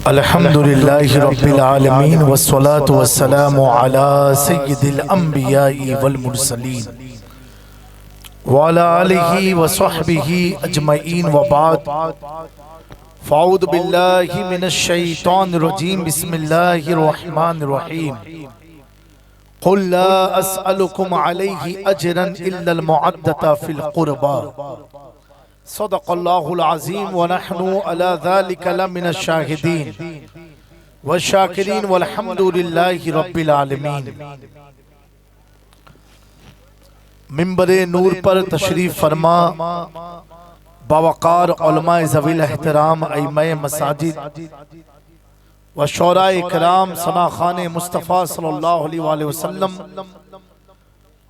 الحمدللہ رب العالمین والصلاة والسلام علی سید الانبیاء والمرسلین وعلی آلہ وصحبہ اجمعین وبعد فاعوذ باللہ من الشیطان الرجیم بسم اللہ الرحمن الرحیم قل لا اسألکم علیہ اجرا الا المعدة فی القربى صدق اللہ العظیم ونحن علی ذلک لمن الشاہدین والشاکرین والحمدللہ رب العالمین۔ منبر نور پر تشریف فرما باوقار علماء ذوی الاحترام ائمہ مساجد و شعراء کرام ثناخان مصطفیٰ صلی اللہ علیہ وآلہ وسلم،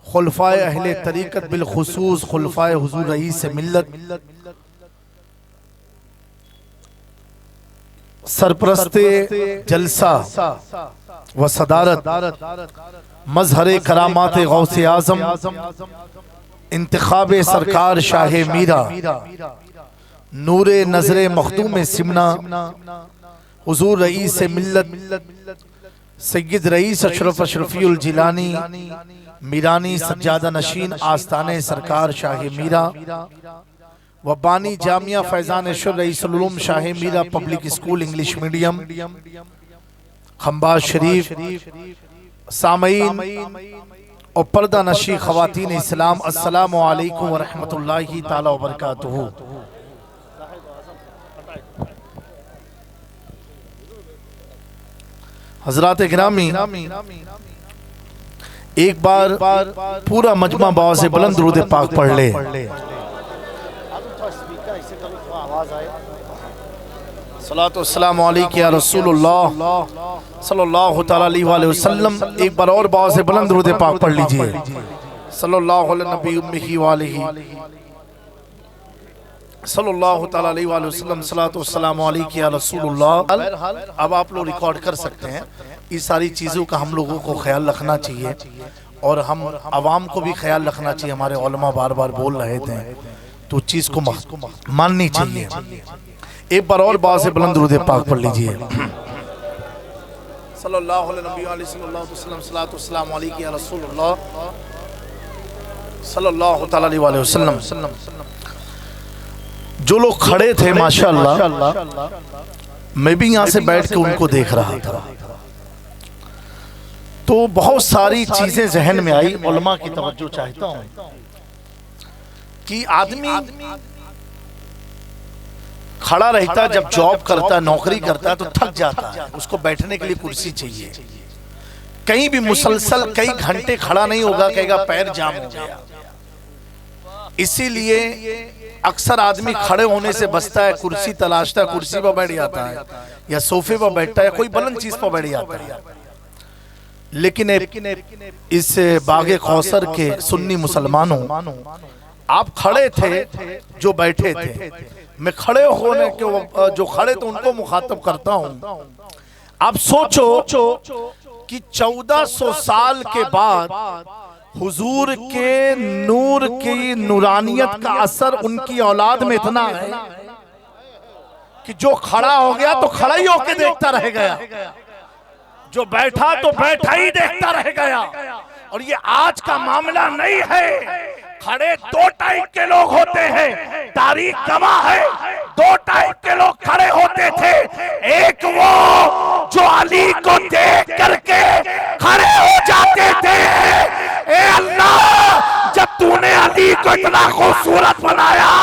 خلفائے اہل طریقت بالخصوص خلفائے حضور رئیس ملت، سرپرست جلسہ و صدارت مظہر کرامات غوث اعظم انتخاب سرکار شاہ میرا نور نظر مخدوم سمنا حضور رئیس ملت سید رئیس اشرف اشرفی الجیلانی میرانی سجادہ نشین آستانے سرکار شاہ میرا و بانی جامعہ فیضان شر رئیس العلوم شاہ میرا پبلک اسکول انگلش میڈیم خمباز شریف، سامعین اور پردہ نشی خواتین اسلام، السلام علیکم ورحمت اللہ تعالی وبرکاتہ۔ حضرات گرامی، ایک بار پورا مجمع باز بلند درود پاک پڑھ لے۔ صلاۃ والسلام علیک یا رسول اللہ صلی اللہ تعالی علیہ وآلہ وسلم۔ ایک بار اور باز بلند درود پاک پڑھ لیجئے۔ صلی اللہ علیہ نبی امہ وآلہ صلی اللہ تعالی علیہ وآلہ وسلم۔ صلاۃ والسلام علیک یا رسول اللہ۔ اب آپ لوگ ریکارڈ کر سکتے ہیں۔ اس ساری چیزوں کا ہم لوگوں کو خیال رکھنا چاہیے اور ہم عوام کو بھی خیال رکھنا چاہیے۔ ہمارے علماء بار بار بول رہے تھے تو چیز کو ماننی چاہیے۔ ایک بار اور باز بلند درود پاک پڑھ لیجئے۔ صلی اللہ علیہ نبی علیہ صلی اللہ علیہ وسلم۔ صلاۃ والسلام علیک یا رسول اللہ صلی اللہ تعالی علیہ وآلہ وسلم۔ جو لوگ کھڑے تھے ماشاءاللہ، میں بھی یہاں سے بیٹھ کے ان کو دیکھ رہا تھا تو بہت ساری چیزیں ذہن میں آئی۔ علماء کی توجہ چاہتا ہوں کہ آدمی کھڑا رہتا جب جاب کرتا، نوکری کرتا تو تھک جاتا ہے، اس کو بیٹھنے کے لیے کرسی چاہیے۔ کہیں بھی مسلسل کئی گھنٹے کھڑا نہیں ہوگا، کہے گا پیر جام ہو گیا۔ اسی لیے اکثر آدمی کھڑے ہونے سے بچتا ہے، کرسی تلاشتا ہے، کرسی پر بیٹھ جاتا ہے یا صوفے پر بیٹھتا ہے، کوئی بلند چیز پر بیٹھ جاتا ہے۔ لیکن اس باغ کوثر کے سنی مسلمانوں، آپ کھڑے تھے جو بیٹھے تھے، میں کھڑے ہونے کے جو کھڑے تو ان کو مخاطب کرتا ہوں۔ آپ سوچو کہ 1400 سال کے بعد حضور کے نور کی نورانیت کا اثر ان کی اولاد میں اتنا ہے کہ جو کھڑا ہو گیا تو کھڑا ہی ہو کے دیکھتا رہ گیا، جو بیٹھا تو بیٹھا ہی دیکھتا رہ گیا۔ اور یہ آج کا معاملہ نہیں ہے۔ کھڑے دو ٹائپ کے لوگ ہوتے ہیں، تاریخ گواہ ہے۔ دو ٹائپ کے لوگ کھڑے ہوتے تھے، ایک وہ جو علی کو دیکھ کر کے کھڑے ہو جاتے تھے، اے اللہ جب تو نے علی کو اتنا خوبصورت بنایا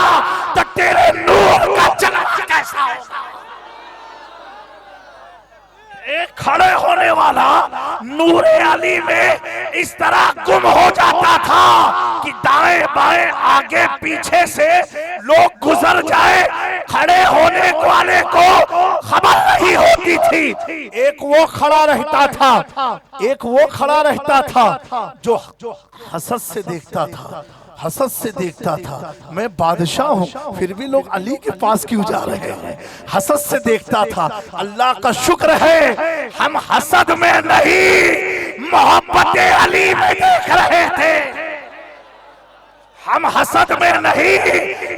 تو تیرے نور کا چلنا کیسا ہوگا۔ ایک کھڑے ہونے والا نور علی میں اس طرح گم ہو جاتا تھا کہ دائیں بائیں آگے پیچھے سے لوگ گزر جائے، کھڑے ہونے والے کو خبر نہیں ہوتی تھی۔ ایک وہ کھڑا رہتا تھا، ایک وہ کھڑا رہتا تھا جو حسد سے دیکھتا تھا، حسد سے دیکھتا تھا۔ میں بادشاہ ہوں پھر بھی لوگ علی کے پاس کیوں جا رہے ہیں، حسد سے دیکھتا تھا۔ اللہ کا شکر ہے ہم حسد میں نہیں محبت علی میں دیکھ رہے تھے، ہم حسد میں نہیں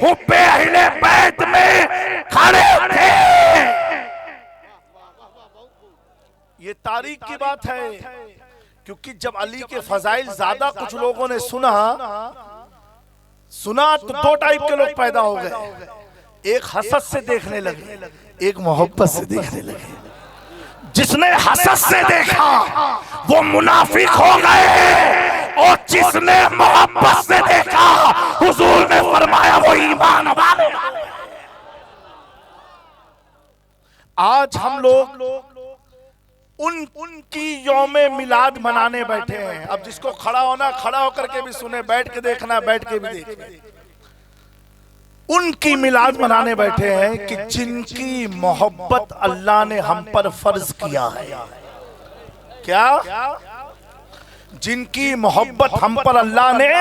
حب اہل بیت میں کھڑے تھے۔ تاریخ کی بات ہے، کیونکہ جب علی کے فضائل زیادہ کچھ لوگوں نے سنا تو دو ٹائپ کے لوگ پیدا ہو گئے، ایک حسد سے دیکھنے لگے، ایک محبت سے دیکھنے لگے۔ جس نے حسد سے دیکھا وہ منافق ہو گئے، اور جس نے محبت سے دیکھا حضور نے فرمایا وہ ایمان والے۔ آج ہم لوگ ان کی یوم میلاد منانے بیٹھے ہیں۔ اب جس کو کھڑا ہونا کھڑا ہو کر کے بھی سنے، بیٹھ کے دیکھنا بیٹھ کے بھی دیکھنا۔ ان کی میلاد منانے بیٹھے ہیں کہ جن کی محبت اللہ نے ہم پر فرض کیا ہے۔ کیا؟ جن کی محبت ہم پر اللہ نے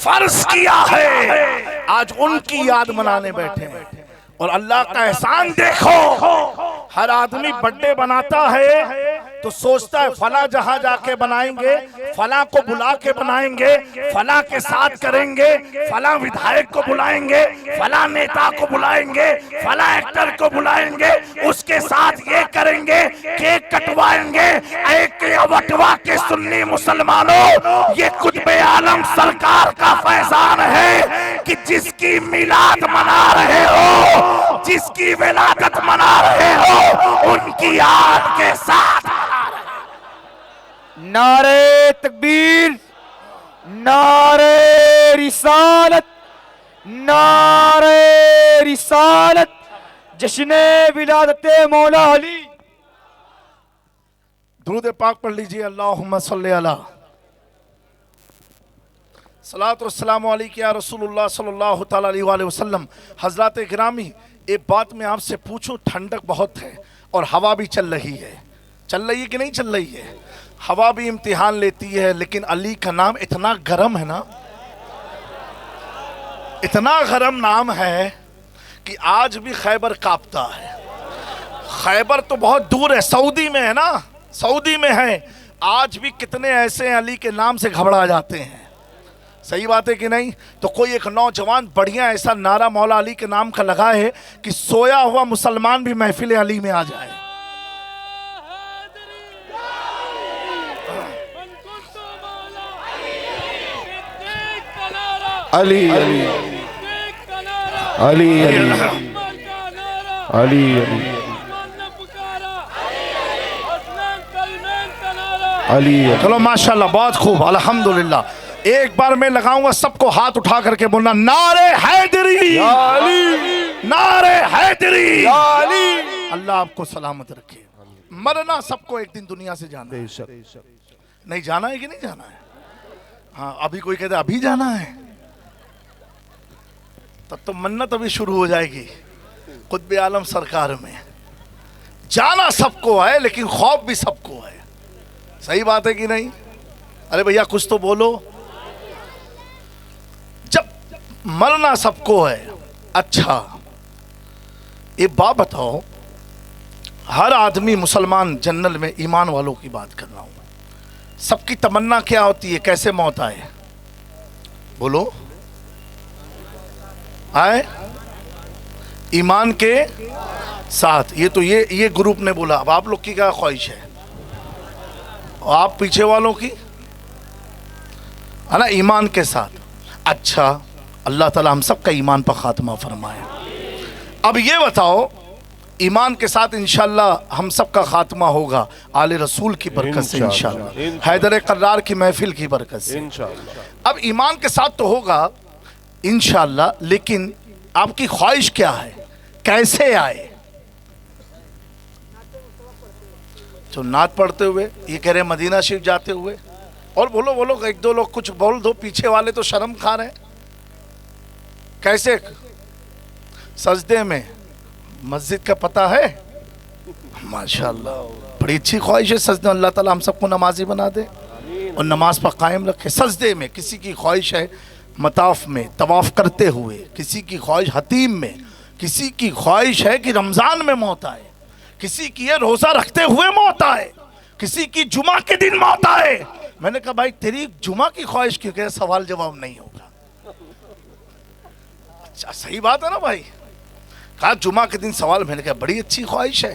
فرض کیا ہے، آج ان کی یاد منانے بیٹھے ہیں۔ اور اللہ کا احسان دیکھو، ہر آدمی برتھڈے بناتا ہے تو سوچتا ہے فلاں جہاں جا کے بنائیں گے، فلاں کو بلا کے بنائیں گے، فلاں کے ساتھ کریں گے، فلاں ودھائک کو بلائیں گے، فلاں نیتا کو بلائیں گے، فلاں ایکٹر کو بلائیں گے، اس کے ساتھ یہ کریں گے، کیک کٹوائیں گے۔ ایک وٹوا کے سنی مسلمانوں، یہ قطب عالم سرکار کا فیضان ہے کہ جس کی میلاد منا رہے ہو، جس کی ولادت منا رہے ہو، ان کی یاد کے ساتھ نعرہ تکبیر، نعرہ رسالت، نعرہ رسالت، جشن ولادت مولا علی۔ درود پاک پڑھ لیجئے، اللہم صلی علی صلاۃ والسلام علیکہ یا رسول اللہ صلی اللہ تعالیٰ علیہ وآلہ وسلم۔ حضرات گرامی، ایک بات میں آپ سے پوچھوں، ٹھنڈک بہت ہے اور ہوا بھی چل رہی ہے کہ نہیں چل رہی ہے؟ ہوا بھی امتحان لیتی ہے، لیکن علی کا نام اتنا گرم ہے نا، اتنا گرم نام ہے کہ آج بھی خیبر کانپتا ہے۔ خیبر تو بہت دور ہے، سعودی میں ہے نا، سعودی میں ہے، آج بھی کتنے ایسے ہیں علی کے نام سے گھبرا جاتے ہیں۔ صحیح بات ہے کہ نہیں؟ تو کوئی ایک نوجوان بڑھیا ایسا نعرہ مولا علی کے نام کا لگا ہے کہ سویا ہوا مسلمان بھی محفل علی میں آ جائے۔ علی علی علی علی علی۔ چلو ماشاءاللہ، بہت خوب، الحمدللہ۔ ایک بار میں لگاؤں گا، سب کو ہاتھ اٹھا کر کے بولنا نعرہ حیدری، نعرہ حیدری۔ اللہ آپ کو سلامت رکھے۔ مرنا سب کو ایک دن دنیا سے جانا ہے، نہیں جانا ہے کہ نہیں جانا ہے؟ ہاں، ابھی کوئی کہتے ابھی جانا ہے، تب تو منت ابھی شروع ہو جائے گی۔ قطب عالم سرکار میں جانا سب کو ہے، لیکن خوف بھی سب کو ہے۔ صحیح بات ہے کہ نہیں؟ ارے بھیا کچھ تو بولو۔ جب مرنا سب کو ہے، اچھا ایک بات بتاؤ، ہر آدمی مسلمان جنرل میں ایمان والوں کی بات کر رہا ہوں، سب کی تمنا کیا ہوتی ہے؟ کیسے موت آئے؟ بولو، آئے ایمان کے ساتھ۔ یہ تو یہ گروپ نے بولا، اب آپ لوگ کی کیا خواہش ہے؟ اور آپ پیچھے والوں کی ہے نا، ایمان کے ساتھ۔ اچھا، اللہ تعالیٰ ہم سب کا ایمان پر خاتمہ فرمائے۔ اب یہ بتاؤ، ایمان کے ساتھ انشاءاللہ ہم سب کا خاتمہ ہوگا آل رسول کی برکت سے، انشاءاللہ حیدر قرار کی محفل کی برکت سے۔ اب ایمان کے ساتھ تو ہوگا انشاءاللہ، لیکن آپ کی خواہش کیا ہے؟ کیسے آئے؟ جو نعت پڑھتے ہوئے، یہ کہہ رہے مدینہ شریف جاتے ہوئے، اور بولو ایک دو لوگ کچھ بول دو، پیچھے والے تو شرم کھا رہے ہیں۔ کیسے؟ سجدے میں، مسجد کا پتہ ہے؟ ماشاءاللہ، بڑی اچھی خواہش ہے سجدے۔ اللہ تعالیٰ ہم سب کو نمازی بنا دے اور نماز پر قائم رکھے۔ سجدے میں کسی کی خواہش ہے مطاف میں طواف کرتے ہوئے، کسی کی خواہش حتیم میں، کسی کی خواہش ہے کہ رمضان میں موت آئے، کسی کی ہے روزہ رکھتے ہوئے موت آئے، کسی کی جمعہ کے دن موت آئے۔ میں نے کہا بھائی تیری جمعہ کی خواہش کیوں؟ کہ سوال جواب نہیں ہوگا۔ اچھا صحیح بات ہے نا بھائی، کہا جمعہ کے دن سوال۔ میں نے کہا بڑی اچھی خواہش ہے،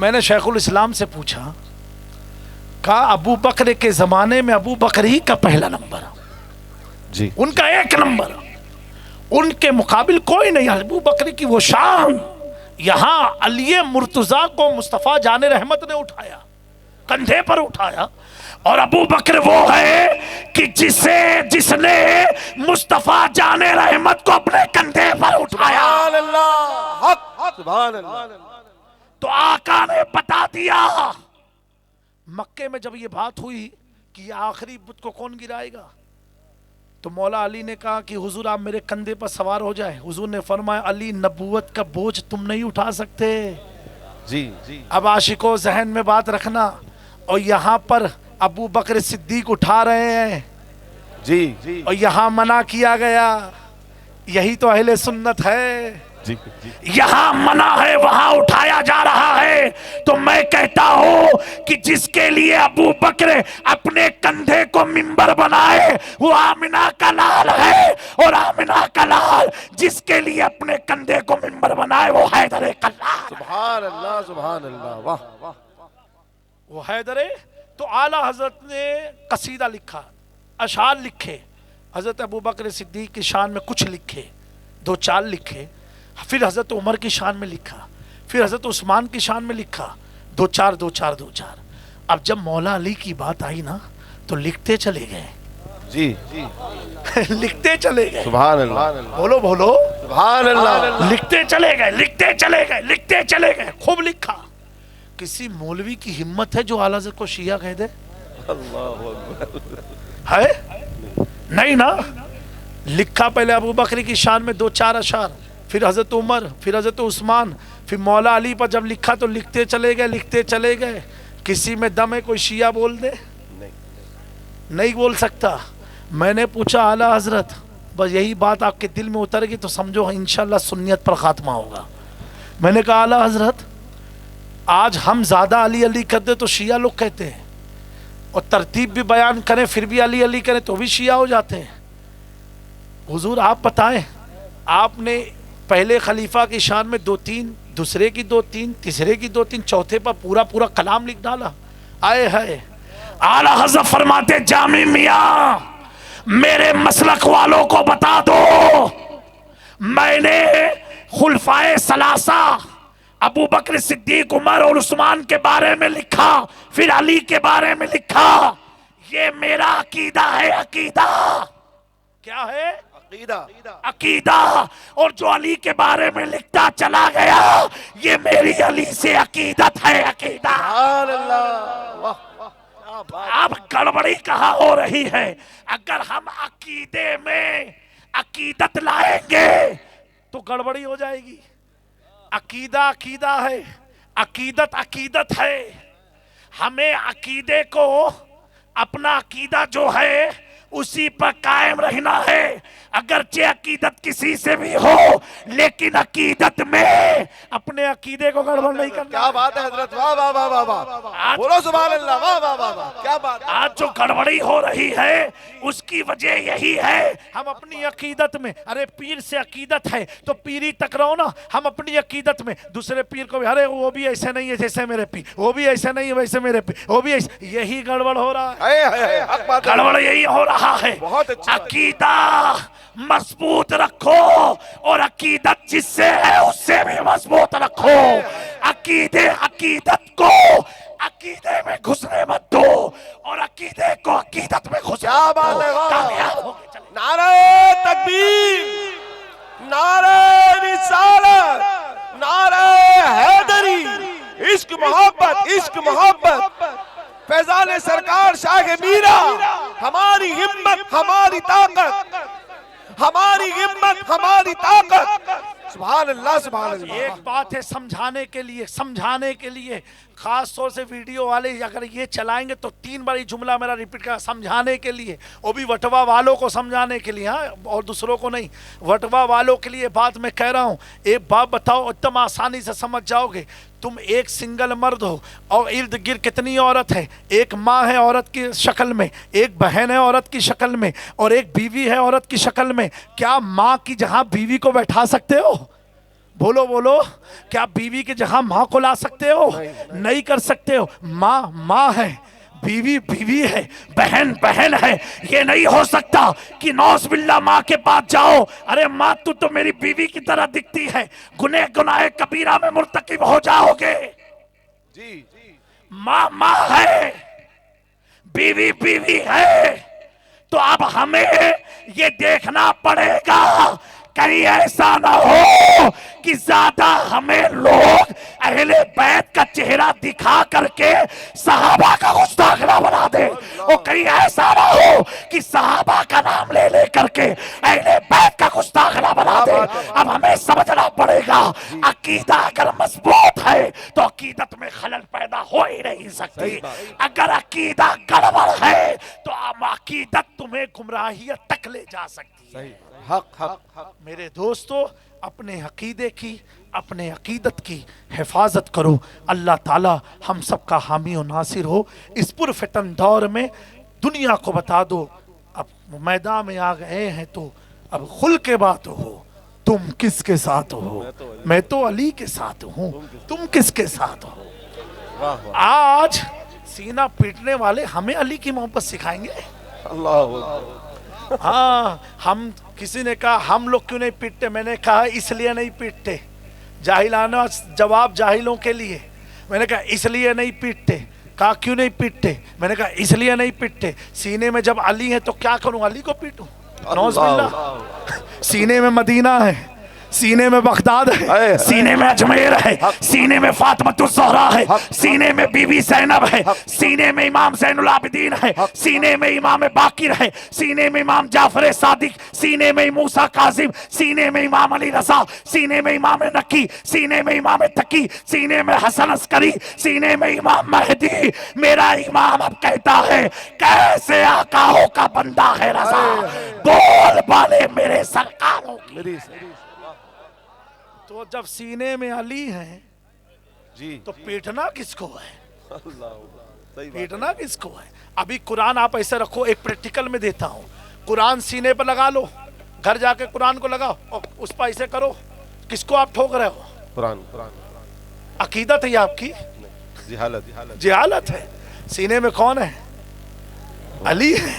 میں نے شیخ الاسلام سے پوچھا، کہا ابو بکر کے زمانے میں ابو بکر ہی کا پہلا نمبر، جی ان کا ایک نمبر، ان کے مقابل کوئی نہیں. ابو بکر کی وہ شان، یہاں علی مرتضیٰ کو مصطفیٰ جان رحمت نے اٹھایا، کندھے پر اٹھایا، اور ابو بکر وہ ہے کہ جس نے مصطفیٰ جان رحمت کو اپنے کندھے پر اٹھایا. سبحان اللہ، حق، سبحان اللہ. تو آقا نے بتا دیا. مکے میں جب یہ بات ہوئی کہ یہ آخری بت کو کون گرائے گا، تو مولا علی نے کہا کہ حضور آپ میرے کندھے پر سوار ہو جائے. حضور نے فرمایا علی نبوت کا بوجھ تم نہیں اٹھا سکتے. جی جی اب عاشقوں ذہن میں بات رکھنا، اور یہاں پر ابو بکر صدیق اٹھا رہے ہیں جی جی اور یہاں منع کیا گیا. یہی تو اہل سنت ہے، جی جی یہاں منع ہے وہاں اٹھایا جا رہا ہے. تو میں کہتا ہوں کہ جس کے لیے ابو بکر اپنے کندھے کو منبر بنائے وہ آمنہ کا لال ہے، اور آمنہ کا لال جس کے لیے اپنے کندھے کو منبر بنائے وہ حیدر کلال. سبحان اللہ، سبحان اللہ، واہ واہ. وہ حیدر. تو اعلیٰ حضرت نے قصیدہ لکھا، اشعار لکھے، حضرت ابو بکر صدیق کی شان میں کچھ لکھے، دو چار لکھے، پھر حضرت عمر کی شان میں لکھا، پھر حضرت عثمان کی شان میں لکھا، دو چار. اب جب مولا علی کی بات آئی نا تو لکھتے چلے گئے، جی جی لکھتے چلے گئے. سبحان اللہ، بولو سبحان اللہ. لکھتے چلے گئے، خوب لکھا. کسی مولوی کی ہمت ہے جو اعلیٰ حضرت کو شیعہ کہہ دے؟ ہے نہیں نا. لکھا پہلے ابو بکر کی شان میں دو چار اشعار، پھر حضرت عمر، پھر حضرت عثمان، پھر مولا علی پر جب لکھا تو لکھتے چلے گئے. کسی میں دم ہے کوئی شیعہ بول دے؟ نہیں بول سکتا. میں نے پوچھا اعلیٰ حضرت بس یہی بات آپ کے دل میں اتر گئی تو سمجھو انشاءاللہ سنیت پر خاتمہ ہوگا. میں نے کہا اعلیٰ حضرت آج ہم زیادہ علی علی کرتے تو شیعہ لوگ کہتے ہیں، اور ترتیب بھی بیان کریں پھر بھی علی علی کریں تو بھی شیعہ ہو جاتے ہیں. حضور آپ بتائیں، آپ نے پہلے خلیفہ کی شان میں دو تین، دوسرے کی دو تین، تیسرے کی دو تین، چوتھے پر پورا کلام لکھ ڈالا. آئے ہے اعلیٰ حضرت فرماتے جامی میاں میرے مسلک والوں کو بتا دو، میں نے خلفائے ثلاثہ ابو بکر صدیق، عمر اور عثمان کے بارے میں لکھا، پھر علی کے بارے میں لکھا. یہ میرا عقیدہ ہے. عقیدہ کیا ہے؟ عقیدہ. اور جو علی کے بارے میں لکھتا چلا گیا یہ میری علی سے عقیدت ہے. عقیدہ. سبحان اللہ، واہ. اب گڑبڑی کہاں ہو رہی ہے؟ اگر ہم عقیدے میں عقیدت لائیں گے تو گڑبڑی ہو جائے گی. عقیدہ ہے، عقیدت ہے. ہمیں عقیدے کو اپنا عقیدہ جو ہے اسی پر قائم رہنا ہے. اگرچہ عقیدت کسی سے بھی ہو لیکن عقیدت میں اپنے عقیدے کو گڑبڑ نہیں کرنا. کیا بات ہے حضرت، واہ واہ واہ واہ واہ. بولو سبحان اللہ، واہ واہ واہ واہ. کیا بات ہے. آج جو گڑبڑی ہو رہی ہے اس کی وجہ یہی ہے ہم اپنی عقیدت میں، ارے پیر سے عقیدت ہے تو پیری تک رہو نا. ہم اپنی عقیدت میں دوسرے پیر کو بھی ارے وہ بھی ایسے نہیں ہے جیسے میرے پیر، وہ بھی ایسے نہیں ہے ویسے میرے پیر، وہ بھی ایسے. یہی گڑبڑ ہو رہا ہے. حق بات ہے. گڑبڑ یہی ہو رہا ہے. بہت اچھی بات. عقیدہ مضبوط رکھو اور عقیدت جس سے ہے اس سے بھی مضبوط رکھو. عقیدت کو عقیدے میں گھسنے مت دو اور عقیدے کو عقیدت میں گھسنے کیا بات ہے. کامیاب ہو گئے. نعرہ تکبیر، نعرہ رسالت، نعرہ حیدری. عشق محبت فیضان سرکار شاہ میرا. ہماری ہمت ہماری طاقت، ہماری ہمت ہماری طاقت. سبحان اللہ، سبحان اللہ. ایک بات ہے سمجھانے کے لیے خاص طور سے ویڈیو والے اگر یہ چلائیں گے تو 3 بار جملہ میرا ریپیٹ کرا. سمجھانے کے لیے، وہ بھی وٹوا والوں کو سمجھانے کے لیے، ہاں، اور دوسروں کو نہیں. وٹوا والوں کے لیے بات میں کہہ رہا ہوں. ایک بات بتاؤ ایک آسانی سے سمجھ جاؤ گے. تم ایک سنگل مرد ہو اور ارد گرد کتنی عورت ہے. ایک ماں ہے عورت کی شکل میں، ایک بہن ہے عورت کی شکل میں، اور ایک بیوی ہے عورت کی شکل میں. کیا ماں کی جہاں بیوی کو بیٹھا سکتے ہو؟ بولو بولو، کیا بیوی کی جگہ ماں کو لا سکتے ہو؟ نہیں کر سکتے ہو۔ ماں ماں ہے، بیوی بیوی ہے، بہن بہن ہے۔ یہ نہیں ہو سکتا کہ نوز باللہ ماں کے پاس جاؤ، ارے ماں تو میری بیوی کی طرح دکھتی ہے، گناہ کبیرہ میں مرتکب ہو جاؤ گے۔ جی ماں ماں ہے، بیوی بیوی ہے۔ تو اب ہمیں یہ دیکھنا پڑے گا کہیں ایسا نہ ہو کہ زیادہ ہمیں لوگ اہل بیت کا چہرہ دکھا کر کے صحابہ کا گستاخ نہ بنا دے، اور کہیں ایسا نہ ہو کہ صحابہ کا نام لے لے کر کے اہل بیت کا گستاخ نہ بنا دے۔ اب ہمیں سمجھنا پڑے گا عقیدہ اگر مضبوط ہے تو عقیدت میں خلل پیدا ہو ہی نہیں سکتی، اگر عقیدہ گڑبڑ ہے تو عقیدت تمہیں گمراہیت تک لے جا سکتی ہے۔ حق حق حق میرے دوستو، اپنے عقیدے کی، اپنے عقیدت کی حفاظت کرو۔ اللہ تعالی ہم سب کا حامی و ناصر ہو۔ اس پرفتن دور میں دنیا کو بتا دو، اب میدان میں آ گئے ہیں تو اب کھل کے بات ہو، تم کس کے ساتھ ہو؟ میں تو علی کے ساتھ ہوں، تم کس کے ساتھ ہو؟ واہ واہ آج سینہ پیٹنے والے ہمیں علی کی محبت سکھائیں گے؟ اللہ اکبر۔ ہاں، ہم کسی نے کہا ہم لوگ کیوں نہیں پیٹتے، میں نے کہا اس لیے نہیں پیٹتے، جاہلانہ جواب جاہلوں کے لیے۔ میں نے کہا اس لیے نہیں پیٹتے، کہا کیوں نہیں پیٹتے، میں نے کہا اس لیے نہیں پیٹتے، سینے میں جب علی ہے تو کیا کروں، علی کو پیٹوں؟ نعوذ باللہ۔ سینے میں مدینہ ہے، سینے میں بغداد ہے، سینے میں اجمیر ہے، سینے میں فاطمۃ الزہرا ہے، سینے میں بی بی زینب ہے، سینے میں امام زین العابدین ہے، سینے میں امام باقر ہے، سینے میں امام جعفر صادق، سینے میں موسیٰ کاظم، سینے میں امام علی رضا، سینے میں امام نقی، سینے میں امام تقی، سینے میں حسن عسکری، سینے میں امام مہدی۔ میرا امام اب کہتا ہے کیسے آقاؤں کا بندہ ہے رضا، بول بالے میرے سرکاروں کی۔ تو جب سینے میں علی ہیں جی تو پیٹنا کس کو ہے؟ اللہ اکبر۔ صحیح بات۔ پیٹنا کس کو ہے؟ ابھی قرآن آپ ایسے رکھو، ایک پریکٹیکل میں دیتا ہوں، قرآن سینے پر لگا لو، گھر جا کے قرآن کو لگاؤ اور اس پر ایسے کرو، کس کو آپ ٹھوک رہے ہو؟ قرآن قرآن عقیدت ہے یہ آپ کی؟ جہالت جہالت ہے۔ سینے میں کون ہے؟ علی ہے۔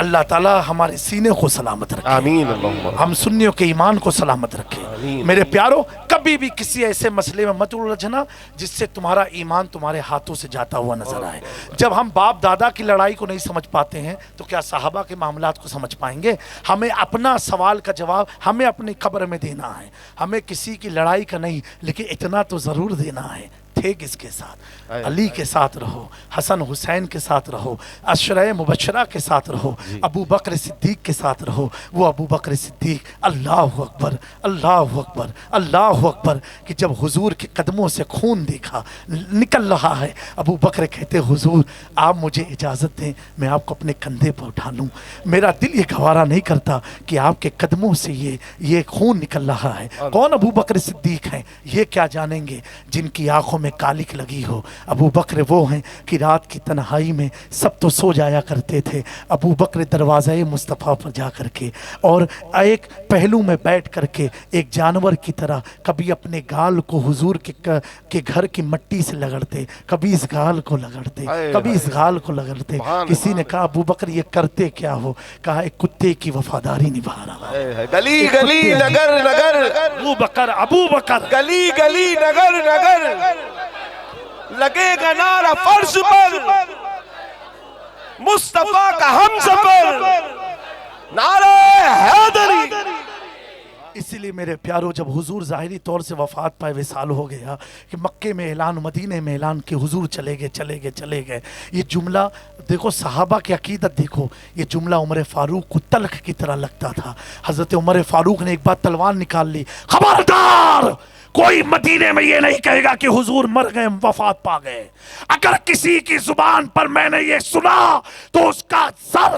اللہ تعالیٰ ہمارے سینے کو سلامت رکھے، آمین اللہم۔ ہم سنیوں کے ایمان کو سلامت رکھے۔ آمین۔ میرے پیارو، کبھی بھی کسی ایسے مسئلے میں مت الجھنا جس سے تمہارا ایمان تمہارے ہاتھوں سے جاتا ہوا نظر آئے۔ جب ہم باپ دادا کی لڑائی کو نہیں سمجھ پاتے ہیں تو کیا صحابہ کے معاملات کو سمجھ پائیں گے؟ ہمیں اپنا سوال کا جواب ہمیں اپنی قبر میں دینا ہے، ہمیں کسی کی لڑائی کا نہیں، لیکن اتنا تو ضرور دینا ہے، تھے کس کے ساتھ؟ علی کے ساتھ رہو، حسن حسین کے ساتھ رہو، عشرہ مبشرہ کے ساتھ رہو، ابو بکر صدیق کے ساتھ رہو۔ وہ ابو بکر صدیق، اللہ اکبر اللہ اکبر اللہ اکبر، کہ جب حضور کے قدموں سے خون دیکھا نکل رہا ہے، ابو بکر کہتے حضور آپ مجھے اجازت دیں میں آپ کو اپنے کندھے پر اٹھا لوں، میرا دل یہ گوارا نہیں کرتا کہ آپ کے قدموں سے یہ خون نکل رہا ہے۔ کون ابو بکر صدیق ہیں؟ یہ کیا جانیں گے جن کی آنکھوں میں کالک لگی ہو۔ ابو بکر وہ ہیں کہ رات کی تنہائی میں سب تو سو جایا کرتے تھے، ابو بکر دروازہ مصطفیٰ پر جا کر کے اور ایک پہلو میں بیٹھ کر کے ایک جانور کی طرح کبھی اپنے گال کو حضور کے گھر کی مٹی سے لگڑتے، کبھی اس گال کو لگڑتے، کبھی اس گال کو لگڑتے۔ کسی نے کہا ابو بکر یہ کرتے کیا ہو؟ کہا ایک کتے کی وفاداری نبھا رہا ہے۔ گلی گلی نگر نگر، ابو بکر گلی گلی نگر نگر، لگے گا نعرہ فرش پر، مصطفیٰ کا ہم سفر، نعرہ حیدری۔ اس لیے میرے پیارو، جب حضور ظاہری طور سے وفات پائے وصال ہو گیا کہ مکے میں اعلان، مدینے میں اعلان کہ حضور چلے گئے، یہ جملہ دیکھو، صحابہ کی عقیدت دیکھو، یہ جملہ عمر فاروق کو تلخ کی طرح لگتا تھا۔ حضرت عمر فاروق نے ایک بار تلوار نکال لی، خبردار کوئی مدینے میں یہ نہیں کہے گا کہ حضور مر گئے، وفات پا گئے۔ اگر کسی کی زبان پر میں نے یہ سنا تو اس کا سر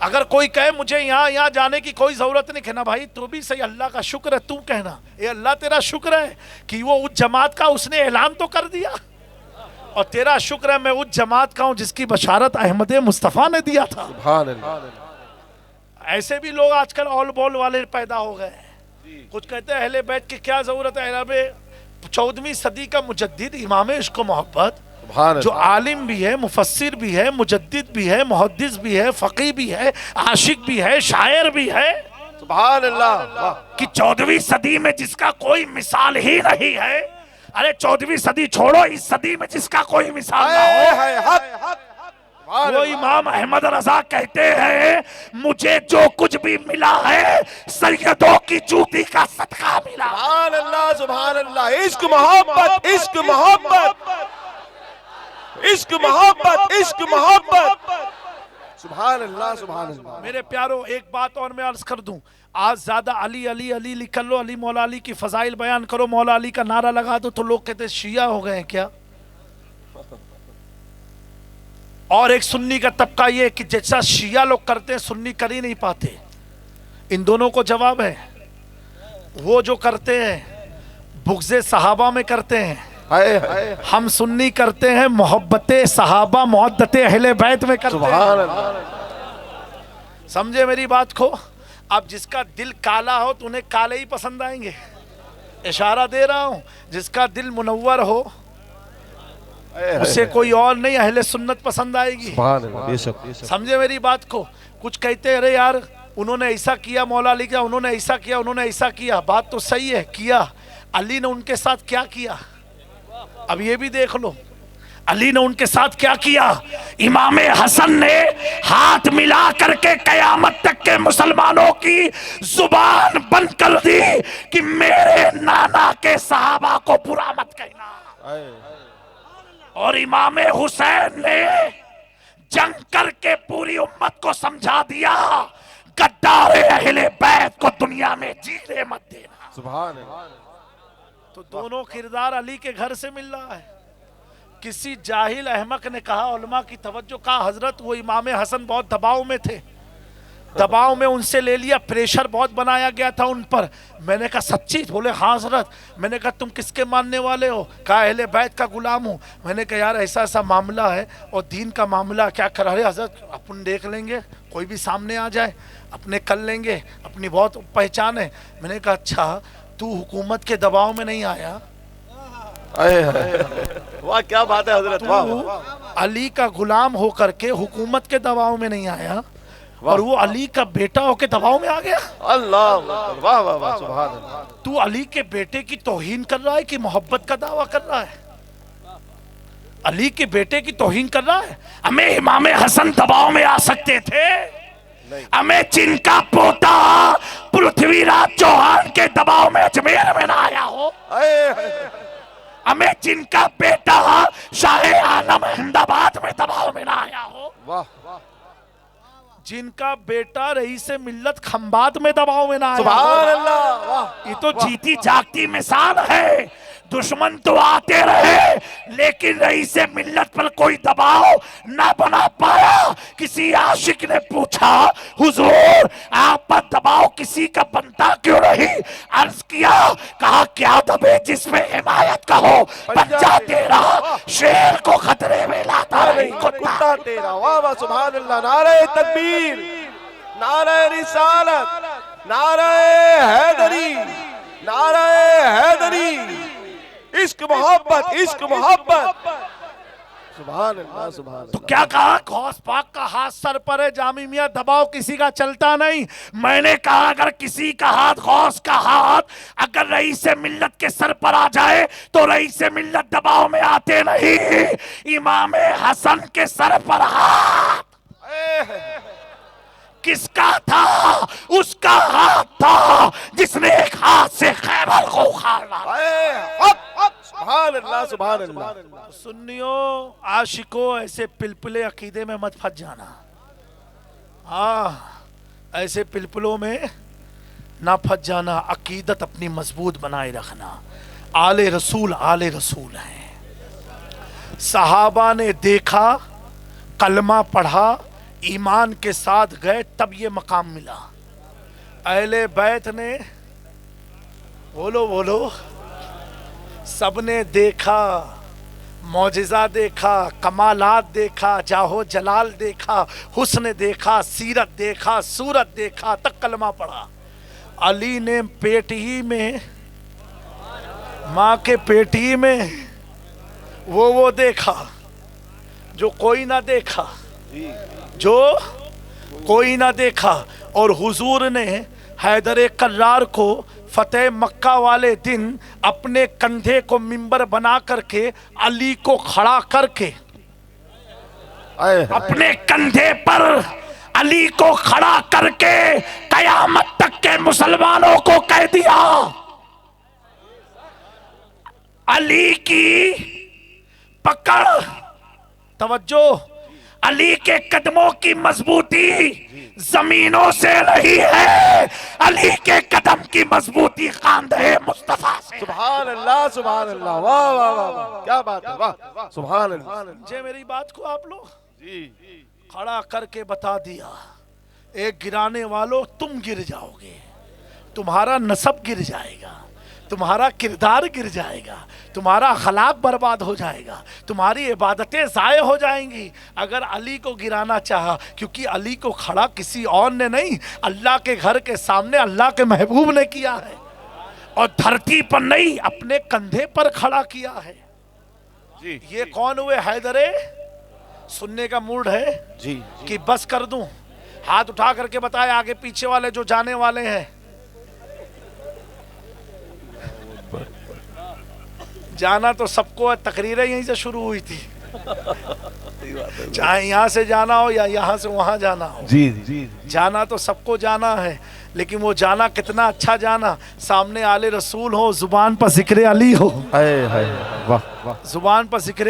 اگر کوئی کہے مجھے یہاں جانے کی کوئی ضرورت نہیں، کہنا بھائی تو بھی صحیح، اللہ کا شکر ہے، تو کہنا اے اللہ تیرا شکر ہے کہ وہ اس جماعت کا اس نے اعلان تو کر دیا، اور تیرا شکر ہے میں اس جماعت کا ہوں جس کی بشارت احمد مصطفیٰ نے دیا تھا۔ سبحان اللہ۔ ایسے بھی لوگ آج کل اول بول والے پیدا ہو گئے ہیں، کچھ کہتے ہیں اہل بیت کی کیا ضرورت ہے، عرب 14ویں صدی کا مجدد امام عشق و محبت جو عالم بھی ہے، مفسر بھی ہے، مجدد بھی ہے، محدث بھی ہے، فقی بھی ہے، عاشق بھی ہے، شاعر بھی ہے، سبحان اللہ، کہ 14ویں صدی میں جس کا کوئی مثال ہی نہیں ہے، ارے 14ویں صدی چھوڑو، اس صدی میں جس کا کوئی مثال نہ ہو، وہ امام احمد رضا کہتے ہیں مجھے جو کچھ بھی ملا ہے سیدوں کی جوتی کا صدقہ ملا۔ سبحان اللہ، سبحان اللہ، عشق محبت، عشق محبت، عشق محبت، عشق محبت، سبحان اللہ، سبحان اللہ۔ میرے پیاروں ایک بات اور میں عرض کر دوں، آج زیادہ علی علی علی لکھ لو، علی مولا علی کی فضائل بیان کرو، مولا علی کا نعرہ لگا دو تو لوگ کہتے ہیں شیعہ ہو گئے ہیں کیا؟ اور ایک سنی کا طبقہ یہ کہ جیسا شیعہ لوگ کرتے ہیں سنی کر ہی نہیں پاتے۔ ان دونوں کو جواب ہے، وہ جو کرتے ہیں بغض صحابہ میں کرتے ہیں، ہم سنی کرتے ہیں محبت صحابہ محدت اہل بیت میں کرتے سبحان ہیں۔ اللہ، سمجھے میری بات کو؟ اب جس کا دل کالا ہو تو انہیں کالے ہی پسند آئیں گے، اشارہ دے رہا ہوں، جس کا دل منور ہو اسے کوئی اور نہیں اہل سنت پسند آئے گی۔ سبحان اللہ، بے شک۔ سمجھے میری بات کو؟ کچھ کہتے ہیں ارے یار انہوں نے ایسا کیا مولا علی کا، انہوں نے ایسا کیا، انہوں نے ایسا کیا، بات تو صحیح ہے کیا، علی نے ان کے ساتھ کیا کیا؟ اب یہ بھی دیکھ لو علی نے ان کے ساتھ کیا کیا۔ امام حسن نے ہاتھ ملا کر کے قیامت تک کے مسلمانوں کی زبان بند کر دی کہ میرے نانا کے صحابہ کو برا مت کہنا، اور امام حسین نے جنگ کر کے پوری امت کو سمجھا دیا غدار اہل بیت کو دنیا میں جینے مت دینا۔ سبحان اللہ۔ تو دونوں کردار علی کے گھر سے مل رہا ہے۔ کسی جاہل احمق نے کہا، علماء کی توجہ، کہا حضرت وہ امام حسن بہت دباؤ میں تھے، دباؤ میں ان سے لے لیا، پریشر بہت بنایا گیا تھا ان پر۔ میں نے کہا سچی؟ بولے ہاں حضرت۔ میں نے کہا تم کس کے ماننے والے ہو؟ کہا اہل بیت کا غلام ہوں۔ میں نے کہا یار ایسا ایسا معاملہ ہے اور دین کا معاملہ کیا کر رہے حضرت؟ اپن دیکھ لیں گے، کوئی بھی سامنے آ جائے اپنے کر لیں گے، اپنی بہت پہچان ہے۔ میں نے کہا اچھا تو حکومت کے دباؤ میں نہیں آیا؟ واہ کیا بات ہے حضرت، واہ تو علی کا غلام ہو کر کے حکومت کے دباؤ میں نہیں آیا اور وہ علی کا بیٹا ہو کے دباؤ میں آ گیا۔ اللہ، واہ واہ واہ، سبحان اللہ۔ تو علی کے بیٹے کی توہین کر رہا ہے کہ محبت کا دعویٰ کر رہا ہے؟ علی کے بیٹے کی توہین کر رہا ہے۔ ہمیں امام حسن دباؤ میں آ سکتے تھے، ہمیں جن کا پوتا پرتھوی راج چوہان کے دباؤ میں اجمیر میں نہ آیا ہو، ہمیں جن کا بیٹا شاہ عالم احمد آباد میں دباؤ میں نہ آیا ہو، واہ، جن کا بیٹا رئیس ملت کھمبات میں دباؤ میں نہ آیا سبحان ہو۔ اللہ، واہ۔ یہ تو جیتی جاگتی مثال ہے۔ دشمن تو آتے رہے لیکن رئیس ملت پر کوئی دباؤ نہ بنا پایا۔ کسی عاشق نے پوچھا حضور آپ پر دباؤ کسی کا بنتا کیوں نہیں؟ عرض کیا، کہا کیا دبے جس میں حمایت کا ہو، بچہ تیرا شیر کو خطرے میں لاتا نہیں کتا تیرا، واہ واہ، سبحان اللہ۔ نعرہ تکبیر، نعرہ رسالت، نعرہ حیدری، نعرہ حیدری، عشق محبت، عشق محبت، سبحان اللہ، سبحان تو اللہ۔ کیا کہا؟ غوث پاک کا ہاتھ سر پر ہے، جامی میاں دباؤ کسی کا چلتا نہیں۔ میں نے کہا اگر کسی کا ہاتھ، غوث کا ہاتھ اگر رئیس ملت کے سر پر آ جائے تو رئیس ملت دباؤ میں آتے نہیں۔ امام حسن کے سر پر ہاتھ کس کا تھا؟ اس کا ہاتھ تھا جس نے ایک ہاتھ سے خیبر کو اکھاڑ ڈالا۔ سبحان اللہ، سبحان اللہ۔ سنیوں، عاشقوں، ایسے پلپلے عقیدے میں مت پھنس جانا۔ ایسے پلپلوں میں نہ پھنس جانا، عقیدت اپنی مضبوط بنائے رکھنا۔ آل رسول ہیں۔ صحابہ نے دیکھا، کلمہ پڑھا، ایمان کے ساتھ گئے تب یہ مقام ملا. اہل بیت نے بولو سب نے دیکھا، معجزہ دیکھا، کمالات دیکھا، جاہو جلال دیکھا، حسن دیکھا، سیرت دیکھا، صورت دیکھا، تک کلمہ پڑھا. علی نے پیٹ ہی میں، ماں کے پیٹ ہی میں وہ دیکھا جو کوئی نہ دیکھا، جو کوئی نہ دیکھا. اور حضور نے حیدر کرار کو فتح مکہ والے دن اپنے کندھے کو منبر بنا کر کے علی کو کھڑا کر کے اپنے کندھے پر علی کو کھڑا کر کے قیامت تک کے مسلمانوں کو کہہ دیا علی کی پکڑ، توجہ، علی کے قدموں کی مضبوطی زمینوں سے نہیں ہے، علی کے قدم کی مضبوطی خاندہ مصطفیٰ سے. سبحان اللہ سبحان اللہ، واہ واہ واہ، کیا بات ہے، واہ سبحان اللہ. سمجھے میری بات کو آپ لوگ؟ کھڑا کر کے بتا دیا ایک گرانے والوں تم گر جاؤ گے، تمہارا نسب گر جائے گا، تمہارا کردار گر جائے گا، تمہارا اخلاق برباد ہو جائے گا، تمہاری عبادتیں ضائع ہو جائیں گی اگر علی کو گرانا چاہا. کیونکہ علی کو کھڑا کسی اور نے نہیں، اللہ کے گھر کے سامنے اللہ کے محبوب نے کیا ہے، اور دھرتی پر نہیں، اپنے کندھے پر کھڑا کیا ہے. یہ کون ہوئے؟ حیدرے. سننے کا موڈ ہے کہ بس کر دوں؟ ہاتھ اٹھا کر کے بتائے آگے پیچھے والے جو جانے والے ہیں. جانا تو سب کو، تقریریں یہیں سے شروع ہوئی تھی، چاہے یہاں سے جانا ہو یا یہاں سے وہاں جانا ہو، جانا تو سب کو جانا ہے. لیکن وہ جانا کتنا اچھا جانا، سامنے آل رسول ہو، زبان پر ذکر علی ہو، زبان پر ذکر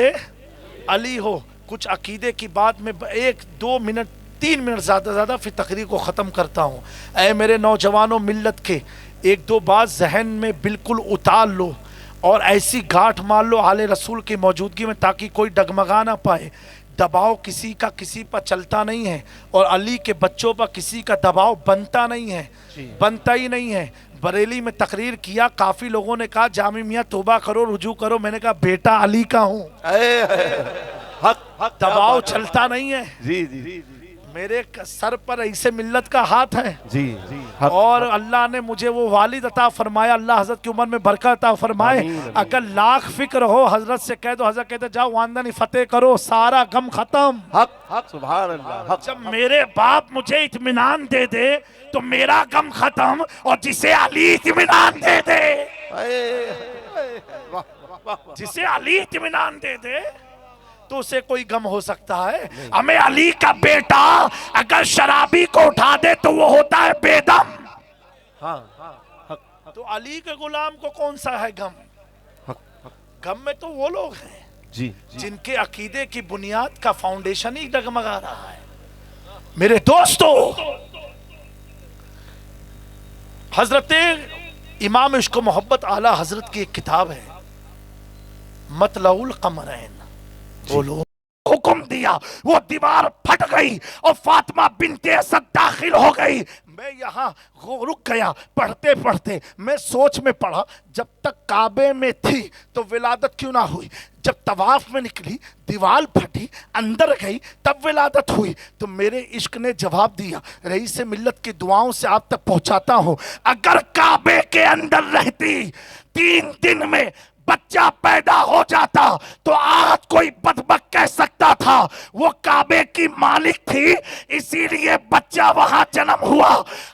علی ہو. کچھ عقیدے کی بات میں 1 2 منٹ 3 منٹ زیادہ پھر تقریر کو ختم کرتا ہوں. اے میرے نوجوانوں ملت کے، 1 2 بات ذہن میں بالکل اتار لو اور ایسی گاٹھ مار لو آل رسول کی موجودگی میں تاکہ کوئی ڈگمگا نہ پائے. دباؤ کسی کا کسی پر چلتا نہیں ہے، اور علی کے بچوں پر کسی کا دباؤ بنتا نہیں ہے، بنتا ہی نہیں ہے. بریلی میں تقریر کیا، کافی لوگوں نے کہا جامع میاں توبہ کرو، رجوع کرو. میں نے کہا بیٹا علی کا ہوں، دباؤ چلتا نہیں ہے. میرے سر پر ایسے ملت کا ہاتھ ہے، اور اللہ نے مجھے وہ والد عطا فرمایا، اللہ حضرت کی عمر میں برکت عطا فرمائے. اگر لاکھ فکر ہو حضرت سے کہہ دو، حضرت کہتے جاؤ واندنی فتح کرو، سارا غم ختم. سبحان اللہ. جب میرے باپ مجھے اطمینان دے دے تو میرا غم ختم، اور جسے علی اطمینان دے دے، جسے علی اطمینان دے دے تو اسے کوئی غم ہو سکتا ہے. ہمیں علی کا بیٹا اگر شرابی کو اٹھا دے تو وہ ہوتا ہے بے دم. تو علی کے غلام کو کون سا ہے غم؟ غم میں تو وہ لوگ ہیں جن کے عقیدے کی بنیاد کا فاؤنڈیشن ہی ڈگمگا رہا ہے. میرے دوستو، حضرت امام عشق و محبت اعلیٰ حضرت کی ایک کتاب ہے مطلع القمرین. بولو. حکم دیا، وہ دیوار پھٹ گئی اور فاطمہ بنت اسد داخل ہو گئی. میں یہاں رک گیا پڑھتے پڑھتے. میں سوچ میں پڑھا جب تک کعبے میں تھی تو ولادت کیوں نہ ہوئی؟ جب طواف میں نکلی دیوار پھٹی اندر گئی تب ولادت ہوئی. تو میرے عشق نے جواب دیا، رئیس ملت کی دعاؤں سے آپ تک پہنچاتا ہوں، اگر کعبے کے اندر رہتی 3 دن میں بچہ پیدا ہو جاتا تو آج کوئی بدبخت کہہ سکتا تھا وہ کعبے کی مالک تھی اسی لیے بچہ وہاں جنم ہوا.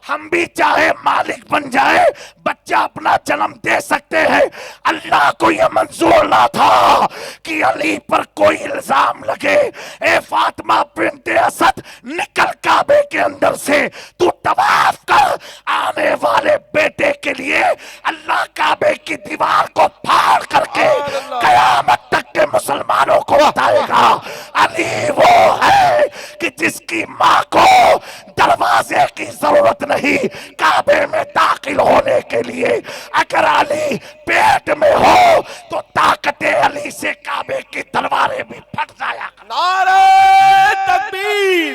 ہم بھی چاہے مالک بن جائے بچہ اپنا جنم دے سکتے ہیں. اللہ کو یہ منظور نہ تھا کہ علی پر کوئی الزام لگے. اے فاطمہ بنت اسد، نکل کعبے کے اندر سے، تو طواف کر. آنے والے بیٹے کے لیے اللہ کعبے کی دیوار کو پھاڑ کر کے قیامت تک کے مسلمانوں کو بتائے گا علی وہ ہے کہ جس کی ماں کو دروازے کی ضرورت نہیں کعبے میں داخل ہونے کے لیے. اگر علی پیٹ میں ہو تو طاقت علی سے کعبے کی تلواریں بھی پھٹ جایا. نعرہ تکبیر،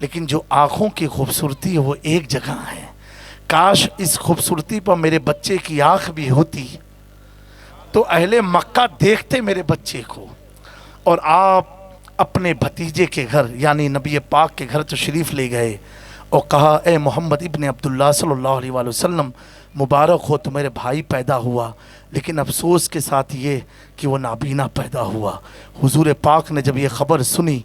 لیکن جو آنکھوں کی خوبصورتی ہے وہ ایک جگہ ہے. کاش اس خوبصورتی پر میرے بچے کی آنکھ بھی ہوتی تو اہل مکہ دیکھتے میرے بچے کو. اور آپ اپنے بھتیجے کے گھر یعنی نبی پاک کے گھر تشریف لے گئے اور کہا اے محمد ابن عبداللہ صلی اللہ علیہ وآلہ وسلم مبارک ہو تمہارے بھائی پیدا ہوا، لیکن افسوس کے ساتھ یہ کہ وہ نابینا پیدا ہوا. حضور پاک نے جب یہ خبر سنی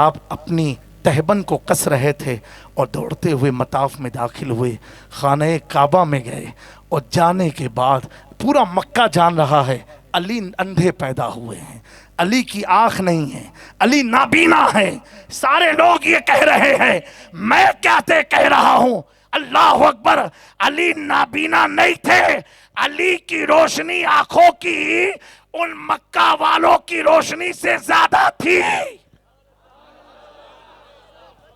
آپ اپنی تہبند کو کس رہے تھے اور دوڑتے ہوئے مطاف میں داخل ہوئے، خانہ کعبہ میں گئے اور جانے کے بعد پورا مکہ جان رہا ہے علی اندھے پیدا ہوئے ہیں، علی کی آنکھ نہیں ہے، علی نابینا ہے. سارے لوگ یہ کہہ رہے ہیں، میں کہہ رہا ہوں اللہ اکبر، علی نابینا نہیں تھے. علی کی روشنی آنکھوں کی ان مکہ والوں کی روشنی سے زیادہ تھی.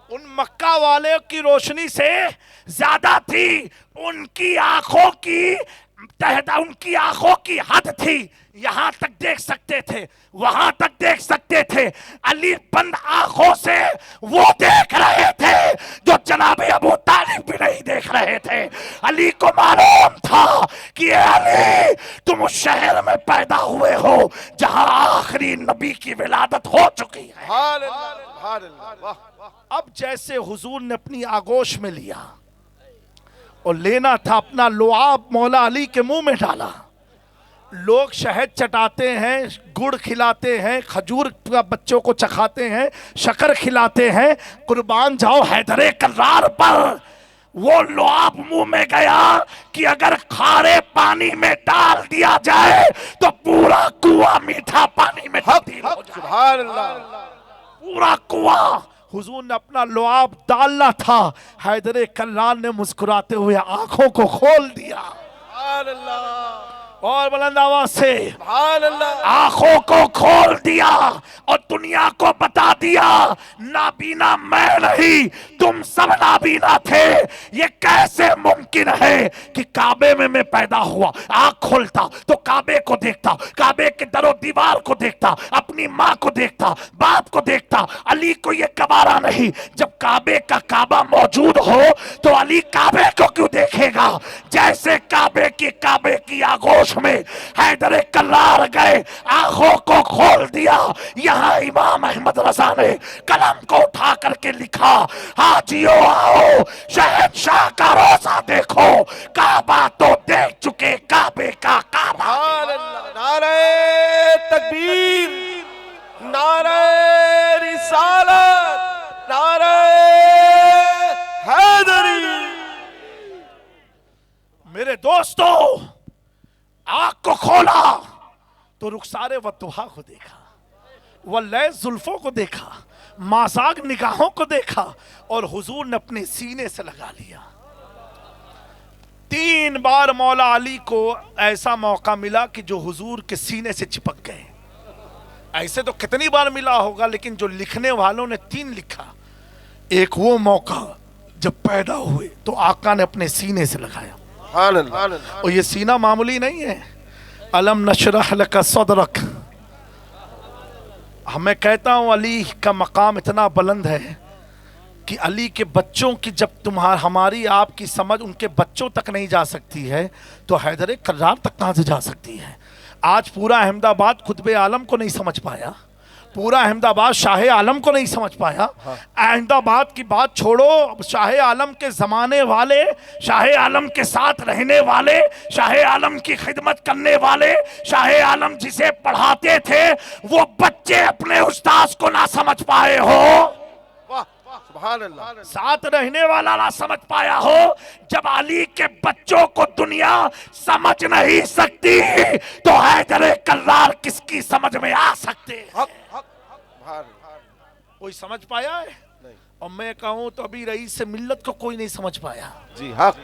ان مکہ والے کی روشنی سے زیادہ تھی. ان کی آنکھوں کی حد تھی. یہاں تک دیکھ سکتے تھے، وہاں تک دیکھ سکتے تھے. علی بند آنکھوں سے وہ دیکھ رہے تھے جو جناب ابو طالب بھی نہیں دیکھ رہے تھے. علی کو معلوم تھا کہ اے علی تم اس شہر میں پیدا ہوئے ہو جہاں آخری نبی کی ولادت ہو چکی ہے. اب جیسے حضور نے اپنی آغوش میں لیا اور لینا تھا اپنا لعاب مولا علی کے منہ میں ڈالا. لوگ شہد چٹاتے ہیں، گڑ کھلاتے ہیں، کھجور بچوں کو چکھاتے ہیں، شکر کھلاتے ہیں. قربان جاؤ حیدر کرار پر وہ لعاب منہ میں گیا کہ اگر کھارے پانی میں ڈال دیا جائے تو پورا کنواں میٹھا پانی میں تبدیل ہو جائے. سبحان اللہ. پورا کنواں. حضور نے اپنا لعاب ڈالنا تھا. حیدر کرار نے مسکراتے ہوئے آنکھوں کو کھول دیا سبحان اللہ. اور بلند آواز سے سبحان اللہ. آنکھوں کو کھول دیا اور دنیا کو بتا دیا نابینا میں نہیں تم سب نابینا تھے. یہ کیسے ممکن ہے کہ کعبے میں پیدا ہوا، آنکھ کھولتا تو کعبے کو دیکھتا، کعبے کے در و دیوار کو دیکھتا، اپنی ماں کو دیکھتا، باپ کو دیکھتا. علی کو یہ گوارا نہیں. جب کعبے کا کعبہ موجود ہو تو علی کعبے کو کیوں دیکھے گا؟ جیسے کعبے کی آغوش میں حیدر کرار گئے، آنکھوں کو کھول دیا. یہاں امام احمد رضا نے قلم کو اٹھا کر کے لکھا، حاجیو آؤ شہنشاہ کا روزہ دیکھو، کعبہ تو دیکھ چکے کعبے کا کعبہ. سبحان اللہ. نعرہ تکبیر، نعرہ رسالت، نعرہ حیدری. میرے دوستو آنکھ کو کھولا تو رخسار وطوحا کو دیکھا، واللیل زلفوں کو دیکھا، مازاغ نگاہوں کو دیکھا اور حضور نے اپنے سینے سے لگا لیا. 3 بار مولا علی کو ایسا موقع ملا کہ جو حضور کے سینے سے چپک گئے. ایسے تو کتنی بار ملا ہوگا لیکن جو لکھنے والوں نے 3 لکھا. ایک وہ موقع جب پیدا ہوئے تو آقا نے اپنے سینے سے لگایا. سبحان اللہ. اور یہ سینہ معمولی نہیں ہے. الم نشرح لک صدرک. میں کہتا ہوں علی کا مقام اتنا بلند ہے کہ علی کے بچوں کی جب ہماری آپ کی سمجھ ان کے بچوں تک نہیں جا سکتی ہے تو حیدر کرار تک کہاں سے جا سکتی ہے. آج پورا احمد آباد قطب عالم کو نہیں سمجھ پایا، پورا احمد آباد شاہ عالم کو نہیں سمجھ پایا. احمد آباد کی بات چھوڑو، شاہ عالم کے زمانے والے، شاہ عالم کے ساتھ رہنے والے، شاہ عالم کی خدمت کرنے والے، شاہ عالم جسے پڑھاتے تھے وہ بچے اپنے استاذ کو نہ سمجھ پائے ہو. سبحان اللہ. ساتھ رہنے والا نہ سمجھ پایا ہو. جب علی کے بچوں کو دنیا سمجھ نہیں سکتی تو حیدر کرار کس کی سمجھ میں آ سکتے ہیں؟ کوئی سمجھ پایا ہے؟ اور میں کہوں تو ابھی رئیس ملت کو کوئی نہیں سمجھ پایا. جی حق.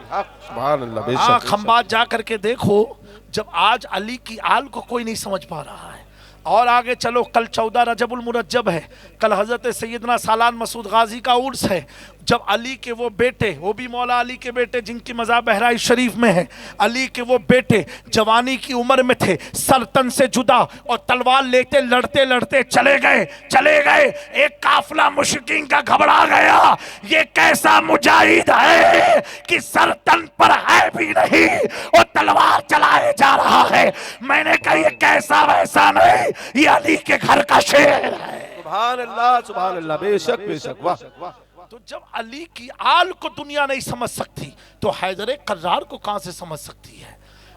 سبحان اللہ. بے شک. کھمبات جا کر کے دیکھو، جب آج علی کی آل کو کوئی نہیں سمجھ پا رہا ہے، اور آگے چلو، کل 14 رجب المرجب ہے، کل حضرت سیدنا سالان مسعود غازی کا عرس ہے، جب علی کے وہ بیٹے، وہ بھی مولا علی کے بیٹے جن کی مزار بہرائچ شریف میں ہے، علی کے وہ بیٹے جوانی کی عمر میں تھے، سر تن سے جدا اور تلوار لیتے لڑتے لڑتے چلے گئے، ایک قافلہ مشرکین کا گھبرا گیا، یہ کیسا مجاہد ہے کہ سر تن پر ہے بھی نہیں اور تلوار چلائے جا رہا ہے؟ میں نے کہا یہ کیسا ویسا نہیں، یہ علی کے گھر کا شیر ہے۔ سبحان اللہ، بے شک بے شک، واہ۔ تو جب علی کی آل کو دنیا نہیں سمجھ سکتی تو حیدر قرار کو کہاں سے سمجھ سکتی ہے؟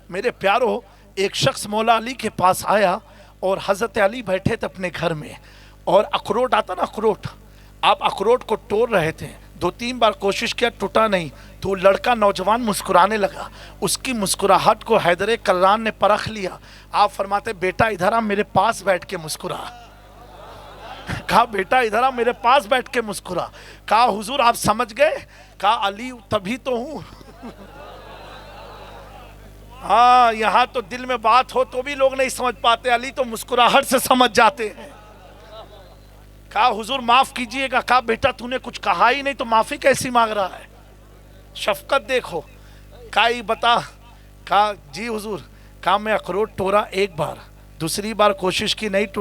میرے پیارو، ایک شخص مولا علی کے پاس آیا اور حضرت علی بیٹھے تھے اپنے گھر میں، اور اخروٹ آتا نا، اخروٹ، آپ اخروٹ کو توڑ رہے تھے، 2-3 بار کوشش کیا، ٹوٹا نہیں، تو لڑکا نوجوان مسکرانے لگا، اس کی مسکراہٹ کو حیدر کرار نے پرکھ لیا۔ آپ فرماتے بیٹا ادھر آ، میرے پاس بیٹھ کے مسکرا۔ کہا بیٹا ادھر آ، میرے پاس بیٹھ کے مسکرا۔ کہا حضور آپ سمجھ گئے؟ کہا علی تبھی تو ہوں۔ ہاں، یہاں تو دل میں بات ہو تو بھی لوگ نہیں سمجھ پاتے، علی تو مسکراہٹ سے سمجھ جاتے ہیں۔ کہا حضور معاف کیجئے گا۔ کہا بیٹا تو نے کچھ کہا ہی نہیں تو معافی کیسی مانگ رہا ہے؟ شفقت دیکھو۔ کہا یہ بتا۔ کہا جی حضور۔ کہا میں اخروٹ توڑا ایک بار، دوسری بار کوشش کی نہیں ٹوٹا۔